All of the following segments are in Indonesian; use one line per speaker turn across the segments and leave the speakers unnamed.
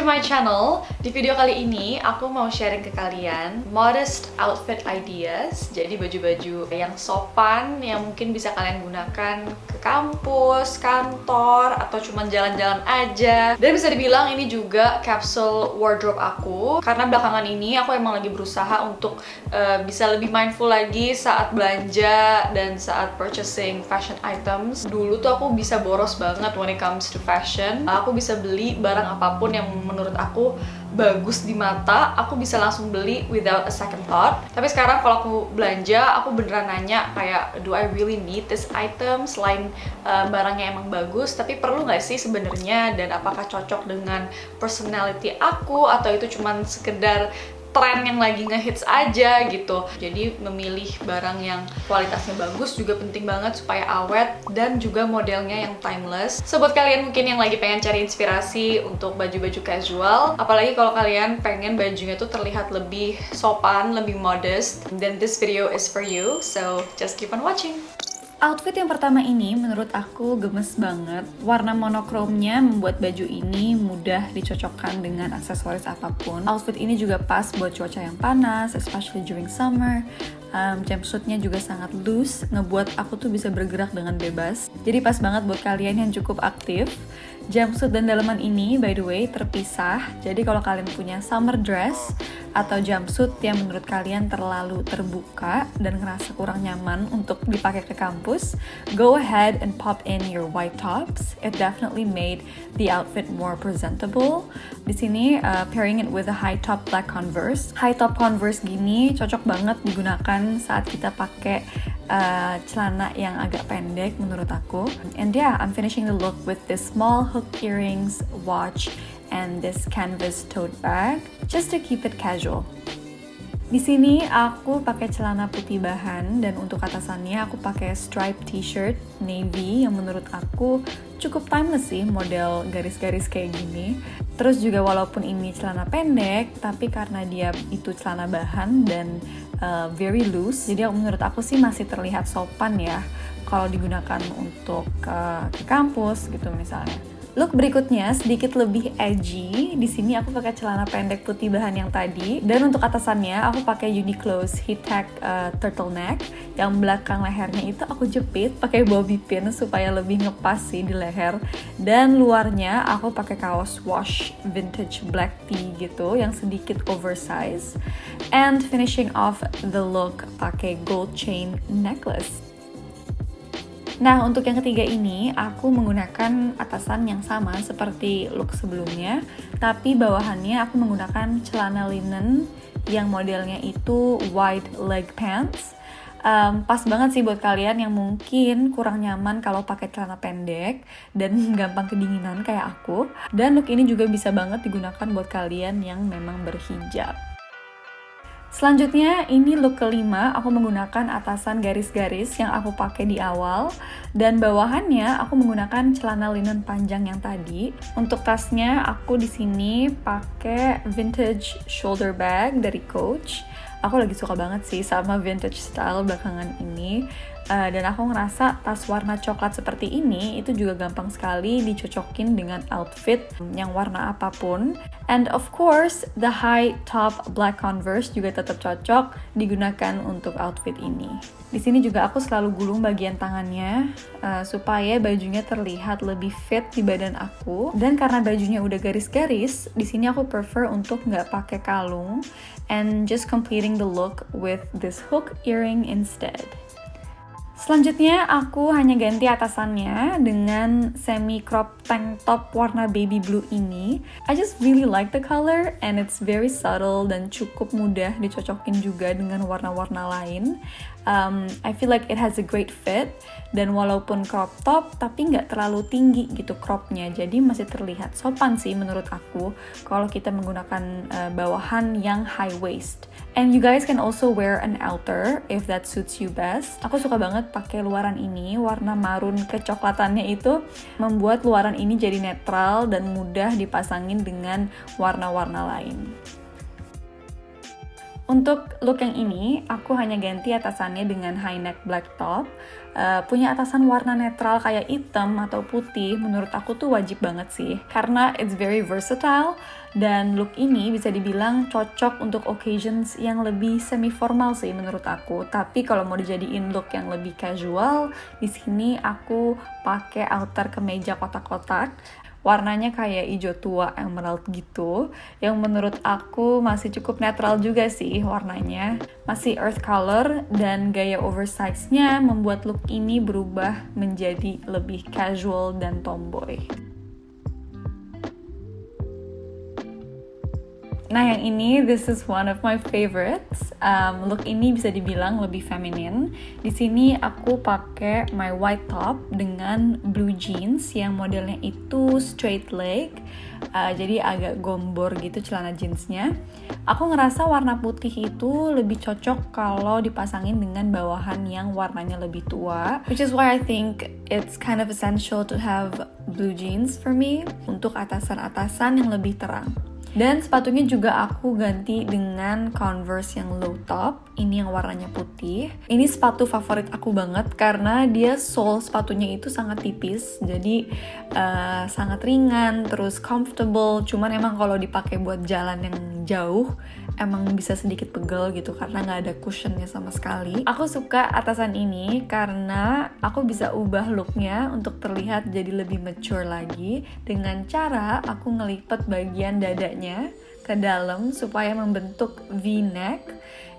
my channel. Di video kali ini aku mau sharing ke kalian modest outfit ideas. Jadi baju-baju yang sopan yang mungkin bisa kalian gunakan ke kampus, kantor, atau cuma jalan-jalan aja. Dan bisa dibilang ini juga capsule wardrobe aku, karena belakangan ini aku emang lagi berusaha untuk bisa lebih mindful lagi saat belanja dan saat purchasing fashion items. Dulu tuh aku bisa boros banget when it comes to fashion. Aku bisa beli barang apapun yang menurut aku bagus di mata, aku bisa langsung beli without a second thought. Tapi sekarang kalau aku belanja, aku beneran nanya kayak, do I really need this item? Selain barangnya emang bagus, tapi perlu nggak sih sebenarnya, dan apakah cocok dengan personality aku, atau itu cuman sekedar tren yang lagi ngehits aja gitu. Jadi memilih barang yang kualitasnya bagus juga penting banget supaya awet dan juga modelnya yang timeless. So buat kalian mungkin yang lagi pengen cari inspirasi untuk baju-baju casual, apalagi kalau kalian pengen bajunya tuh terlihat lebih sopan, lebih modest, then this video is for you. So just keep on watching.
Outfit yang pertama ini menurut aku gemes banget. Warna monokromnya membuat baju ini mudah dicocokkan dengan aksesoris apapun. Outfit ini juga pas buat cuaca yang panas, especially during summer. Jumpsuitnya juga sangat loose, ngebuat aku tuh bisa bergerak dengan bebas. Jadi pas banget buat kalian yang cukup aktif. Jumpsuit dan daleman ini, by the way, terpisah. Jadi kalau kalian punya summer dress atau jumpsuit yang menurut kalian terlalu terbuka dan ngerasa kurang nyaman untuk dipakai ke kampus, go ahead and pop in your white tops. It definitely made the outfit more presentable. Di sini pairing it with a high top black Converse. High top Converse gini cocok banget digunakan saat kita pakai celana yang agak pendek menurut aku. And yeah, I'm finishing the look with this small hook earrings, watch, and this canvas tote bag just to keep it casual. Di sini aku pakai celana putih bahan, dan untuk atasannya aku pakai striped t-shirt navy yang menurut aku cukup timeless sih, model garis-garis kayak gini. Terus juga walaupun ini celana pendek, tapi karena dia itu celana bahan dan very loose, jadi menurut aku sih masih terlihat sopan ya kalau digunakan untuk ke kampus gitu misalnya. Look berikutnya sedikit lebih edgy. Di sini aku pakai celana pendek putih bahan yang tadi, dan untuk atasannya aku pakai Uniqlo's Heat Tech turtleneck yang belakang lehernya itu aku jepit pakai bobby pin supaya lebih ngepas sih di leher. Dan luarnya aku pakai kaos wash vintage black tee gitu yang sedikit oversize. And finishing off the look pakai gold chain necklace. Nah, untuk yang ketiga ini, aku menggunakan atasan yang sama seperti look sebelumnya, tapi bawahannya aku menggunakan celana linen yang modelnya itu wide leg pants. Pas banget sih buat kalian yang mungkin kurang nyaman kalau pakai celana pendek dan gampang kedinginan kayak aku. Dan look ini juga bisa banget digunakan buat kalian yang memang berhijab. Selanjutnya, ini look kelima, aku menggunakan atasan garis-garis yang aku pakai di awal, dan bawahannya aku menggunakan celana linen panjang yang tadi. Untuk tasnya, aku di sini pakai vintage shoulder bag dari Coach. Aku lagi suka banget sih sama vintage style belakangan ini. Dan aku ngerasa tas warna coklat seperti ini itu juga gampang sekali dicocokin dengan outfit yang warna apapun. And of course, the high top black Converse juga tetap cocok digunakan untuk outfit ini. Di sini juga aku selalu gulung bagian tangannya supaya bajunya terlihat lebih fit di badan aku. Dan karena bajunya udah garis-garis, di sini aku prefer untuk nggak pakai kalung and just completing the look with this hook earring instead. Selanjutnya aku hanya ganti atasannya dengan semi crop tank top warna baby blue ini. I just really like the color and it's very subtle dan cukup mudah dicocokin juga dengan warna-warna lain. I feel like it has a great fit, dan walaupun crop top tapi nggak terlalu tinggi gitu cropnya, jadi masih terlihat sopan sih menurut aku kalau kita menggunakan bawahan yang high waist. And you guys can also wear an outer if that suits you best. Aku suka banget pakai luaran ini, warna marun kecoklatannya itu membuat luaran ini jadi netral dan mudah dipasangin dengan warna-warna lain. Untuk look yang ini, aku hanya ganti atasannya dengan high neck black top. Punya atasan warna netral kayak hitam atau putih, menurut aku tuh wajib banget sih. Karena it's very versatile, dan look ini bisa dibilang cocok untuk occasions yang lebih semi formal sih menurut aku. Tapi kalau mau dijadiin look yang lebih casual, di sini aku pakai outer kemeja kotak-kotak. Warnanya kayak hijau tua emerald gitu, yang menurut aku masih cukup netral juga sih warnanya. Masih earth color, dan gaya oversize-nya membuat look ini berubah menjadi lebih casual dan tomboy. Nah yang ini, this is one of my favorites. Look ini bisa dibilang lebih feminin. Di sini aku pakai my white top dengan blue jeans yang modelnya itu straight leg. Jadi agak gombor gitu celana jeansnya. Aku ngerasa warna putih itu lebih cocok kalau dipasangin dengan bawahan yang warnanya lebih tua. Which is why I think it's kind of essential to have blue jeans for me untuk atasan-atasan yang lebih terang. Dan sepatunya juga aku ganti dengan Converse yang low top. Ini yang warnanya putih. Ini sepatu favorit aku banget karena dia sole sepatunya itu sangat tipis. Jadi sangat ringan, terus comfortable. Cuman emang kalau dipakai buat jalan yang jauh, emang bisa sedikit pegel gitu karena nggak ada cushionnya sama sekali. Aku suka atasan ini karena aku bisa ubah looknya untuk terlihat jadi lebih mature lagi dengan cara aku ngelipet bagian dadanya ke dalam supaya membentuk V-neck.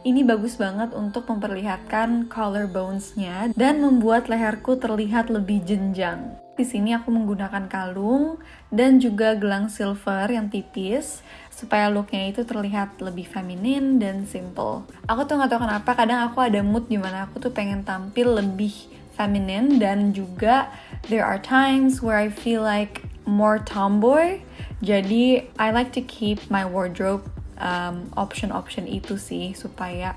Ini bagus banget untuk memperlihatkan collarbones-nya dan membuat leherku terlihat lebih jenjang. Di sini aku menggunakan kalung dan juga gelang silver yang tipis supaya looknya itu terlihat lebih feminin dan simple. Aku tuh nggak tahu kenapa kadang aku ada mood dimana aku tuh pengen tampil lebih feminin, dan juga there are times where I feel like more tomboy. Jadi I like to keep my wardrobe option-option itu sih supaya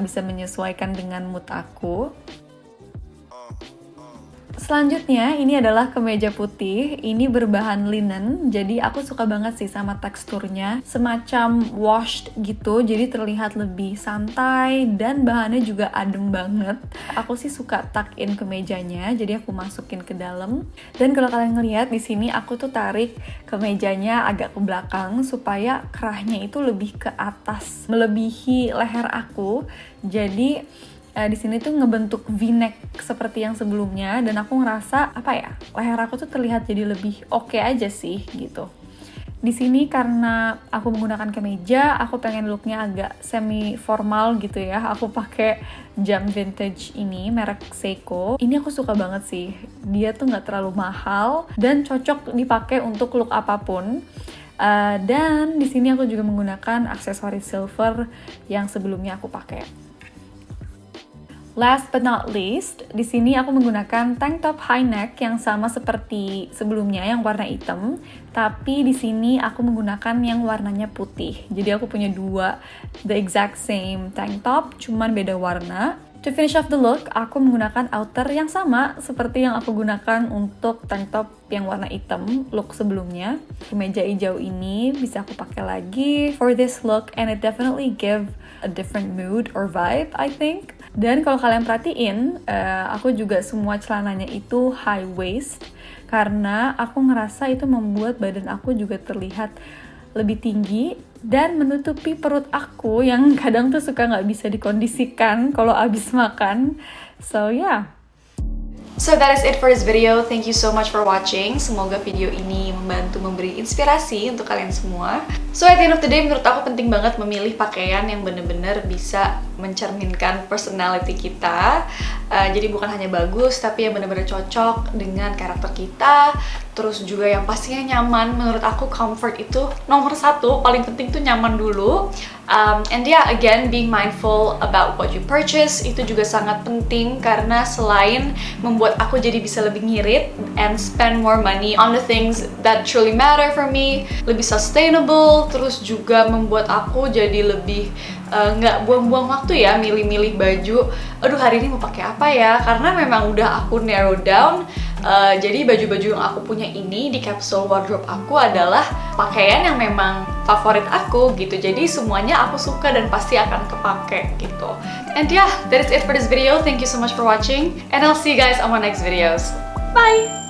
bisa menyesuaikan dengan mood aku. Selanjutnya ini adalah kemeja putih. Ini berbahan linen, jadi aku suka banget sih sama teksturnya, semacam washed gitu, jadi terlihat lebih santai dan bahannya juga adem banget. Aku sih suka tuck in kemejanya, jadi aku masukin ke dalam. Dan kalau kalian ngelihat di sini aku tuh tarik kemejanya agak ke belakang supaya kerahnya itu lebih ke atas, melebihi leher aku. Jadi di sini tuh ngebentuk V-neck seperti yang sebelumnya, dan aku ngerasa leher aku tuh terlihat jadi lebih oke aja sih gitu. Di sini karena aku menggunakan kemeja, aku pengen looknya agak semi formal gitu ya. Aku pakai jam vintage ini merek Seiko. Ini aku suka banget sih. Dia tuh nggak terlalu mahal dan cocok dipakai untuk look apapun. Dan di sini aku juga menggunakan aksesoris silver yang sebelumnya aku pakai. Last but not least, di sini aku menggunakan tank top high neck yang sama seperti sebelumnya yang warna hitam, tapi di sini aku menggunakan yang warnanya putih. Jadi aku punya dua the exact same tank top, cuman beda warna. To finish off the look, aku menggunakan outer yang sama seperti yang aku gunakan untuk tank top yang warna hitam look sebelumnya. Kemeja hijau ini bisa aku pakai lagi for this look, and it definitely give a different mood or vibe, I think. Dan kalau kalian perhatiin, aku juga semua celananya itu high waist karena aku ngerasa itu membuat badan aku juga terlihat lebih tinggi dan menutupi perut aku yang kadang tuh suka nggak bisa dikondisikan kalau abis makan. So yeah.
So that is it for this video. Thank you so much for watching. Semoga video ini membantu memberi inspirasi untuk kalian semua. So at the end of the day, menurut aku penting banget memilih pakaian yang bener-bener bisa mencerminkan personality kita. Jadi bukan hanya bagus, tapi yang bener-bener cocok dengan karakter kita. Terus juga yang pastinya nyaman. Menurut aku comfort itu nomor satu, paling penting tuh nyaman dulu. And yeah, again, being mindful about what you purchase itu juga sangat penting karena selain membuat aku jadi bisa lebih ngirit and spend more money on the things that truly matter for me, lebih sustainable, terus juga membuat aku jadi lebih nggak buang-buang waktu ya milih-milih baju. Aduh, hari ini mau pakai apa ya? Karena memang udah aku narrow down. Jadi baju-baju yang aku punya ini di capsule wardrobe aku adalah pakaian yang memang favorit aku gitu. Jadi semuanya aku suka dan pasti akan kepake gitu. And yeah, that is it for this video. Thank you so much for watching, and I'll see you guys on my next videos. Bye!